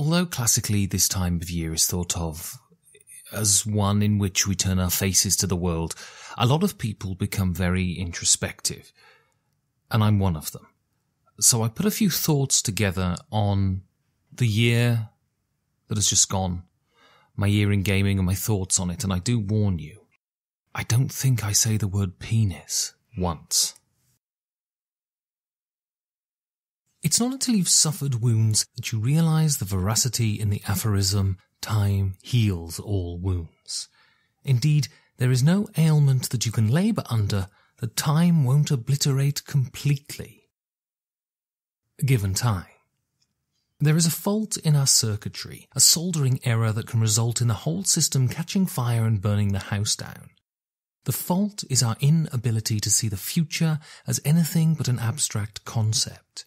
Although classically this time of year is thought of as one in which we turn our faces to the world, a lot of people become very introspective, and I'm one of them. So I put a few thoughts together on the year that has just gone, my year in gaming and my thoughts on it, and I do warn you, I don't think I say the word penis once. It's not until you've suffered wounds that you realise the veracity in the aphorism, time heals all wounds. Indeed, there is no ailment that you can labour under that time won't obliterate completely, given time. There is a fault in our circuitry, a soldering error that can result in the whole system catching fire and burning the house down. The fault is our inability to see the future as anything but an abstract concept.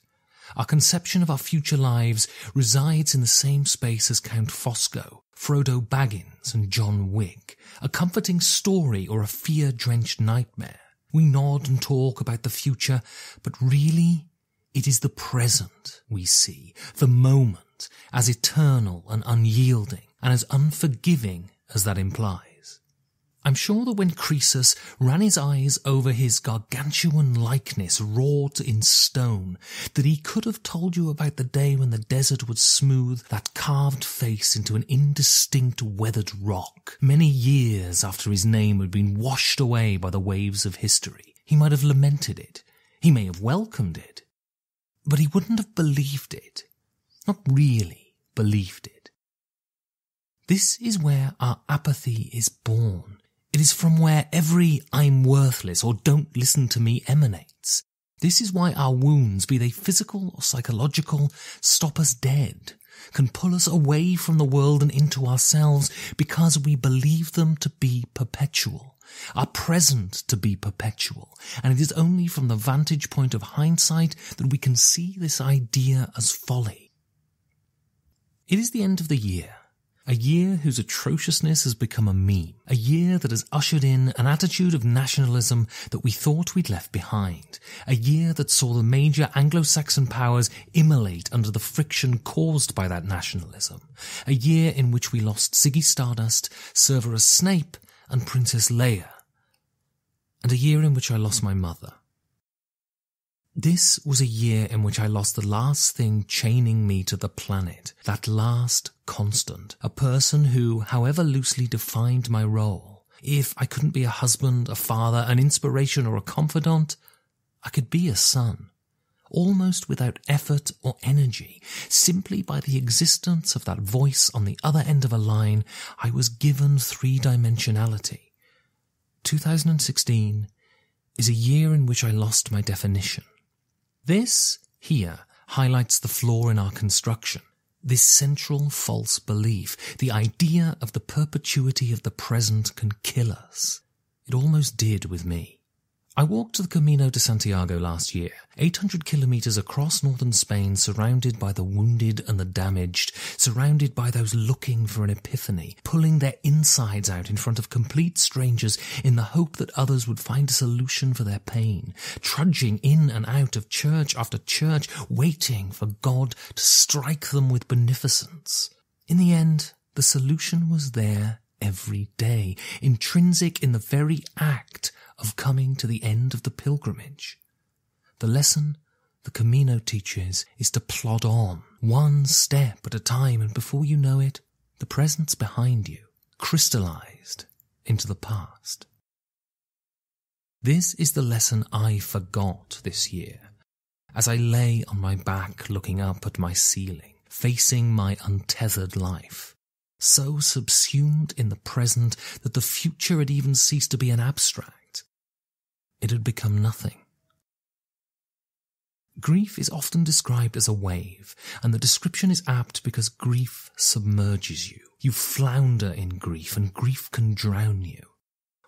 Our conception of our future lives resides in the same space as Count Fosco, Frodo Baggins and John Wick, a comforting story or a fear-drenched nightmare. We nod and talk about the future, but really it is the present we see, the moment, as eternal and unyielding and as unforgiving as that implies. I'm sure that when Croesus ran his eyes over his gargantuan likeness wrought in stone, that he could have told you about the day when the desert would smooth that carved face into an indistinct weathered rock, many years after his name had been washed away by the waves of history. He might have lamented it. He may have welcomed it. But he wouldn't have believed it. Not really believed it. This is where our apathy is born. It is from where every "I'm worthless" or "don't listen to me" emanates. This is why our wounds, be they physical or psychological, stop us dead, can pull us away from the world and into ourselves because we believe them to be perpetual, our present to be perpetual, and it is only from the vantage point of hindsight that we can see this idea as folly. It is the end of the year. A year whose atrociousness has become a meme. A year that has ushered in an attitude of nationalism that we thought we'd left behind. A year that saw the major Anglo-Saxon powers immolate under the friction caused by that nationalism. A year in which we lost Ziggy Stardust, Severus Snape, and Princess Leia. And a year in which I lost my mother. This was a year in which I lost the last thing chaining me to the planet, that last constant, a person who, however loosely defined my role, if I couldn't be a husband, a father, an inspiration or a confidant, I could be a son, almost without effort or energy, simply by the existence of that voice on the other end of a line. I was given three-dimensionality. 2016 is a year in which I lost my definition. This, here, highlights the flaw in our construction, this central false belief, the idea of the perpetuity of the present can kill us. It almost did with me. I walked the Camino de Santiago last year, 800 kilometers across northern Spain, surrounded by the wounded and the damaged, surrounded by those looking for an epiphany, pulling their insides out in front of complete strangers in the hope that others would find a solution for their pain, trudging in and out of church after church, waiting for God to strike them with beneficence. In the end, the solution was there every day, intrinsic in the very act of coming to the end of the pilgrimage. The lesson the Camino teaches is to plod on, one step at a time, and before you know it, the present's behind you, crystallized into the past. This is the lesson I forgot this year, as I lay on my back looking up at my ceiling, facing my untethered life, so subsumed in the present that the future had even ceased to be an abstract. It had become nothing. Grief is often described as a wave, and the description is apt because grief submerges you. You flounder in grief, and grief can drown you.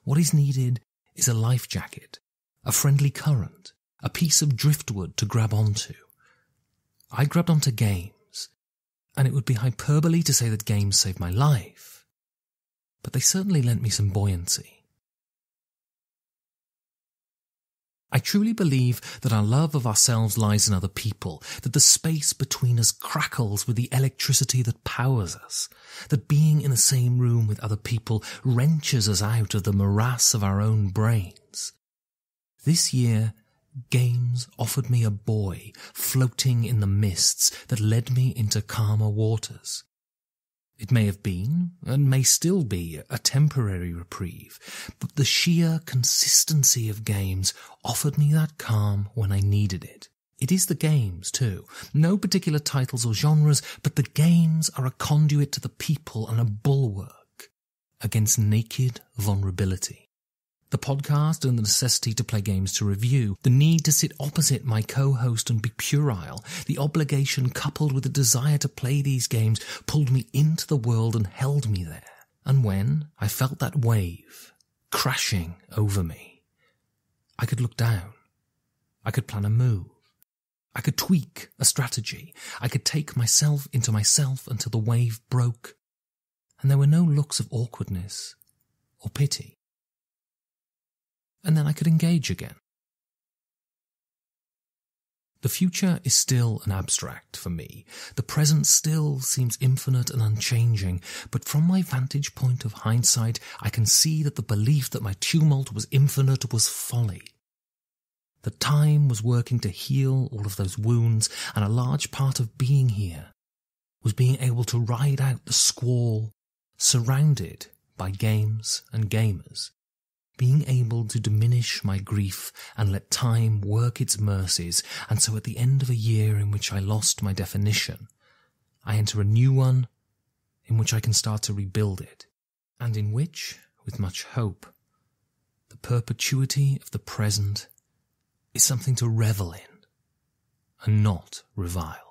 What is needed is a life jacket, a friendly current, a piece of driftwood to grab onto. I grabbed onto games, and it would be hyperbole to say that games saved my life, but they certainly lent me some buoyancy. I truly believe that our love of ourselves lies in other people, that the space between us crackles with the electricity that powers us, that being in the same room with other people wrenches us out of the morass of our own brains. This year, games offered me a buoy floating in the mists that led me into calmer waters. It may have been, and may still be, a temporary reprieve, but the sheer consistency of games offered me that calm when I needed it. It is the games, too. No particular titles or genres, but the games are a conduit to the people and a bulwark against naked vulnerability. The podcast and the necessity to play games to review, the need to sit opposite my co-host and be puerile, the obligation coupled with the desire to play these games pulled me into the world and held me there. And when I felt that wave crashing over me, I could look down. I could plan a move. I could tweak a strategy. I could take myself into myself until the wave broke, and there were no looks of awkwardness or pity. And then I could engage again. The future is still an abstract for me. The present still seems infinite and unchanging, but from my vantage point of hindsight, I can see that the belief that my tumult was infinite was folly. The time was working to heal all of those wounds, and a large part of being here was being able to ride out the squall, surrounded by games and gamers. Being able to diminish my grief and let time work its mercies, and so at the end of a year in which I lost my definition, I enter a new one in which I can start to rebuild it, and in which, with much hope, the perpetuity of the present is something to revel in and not revile.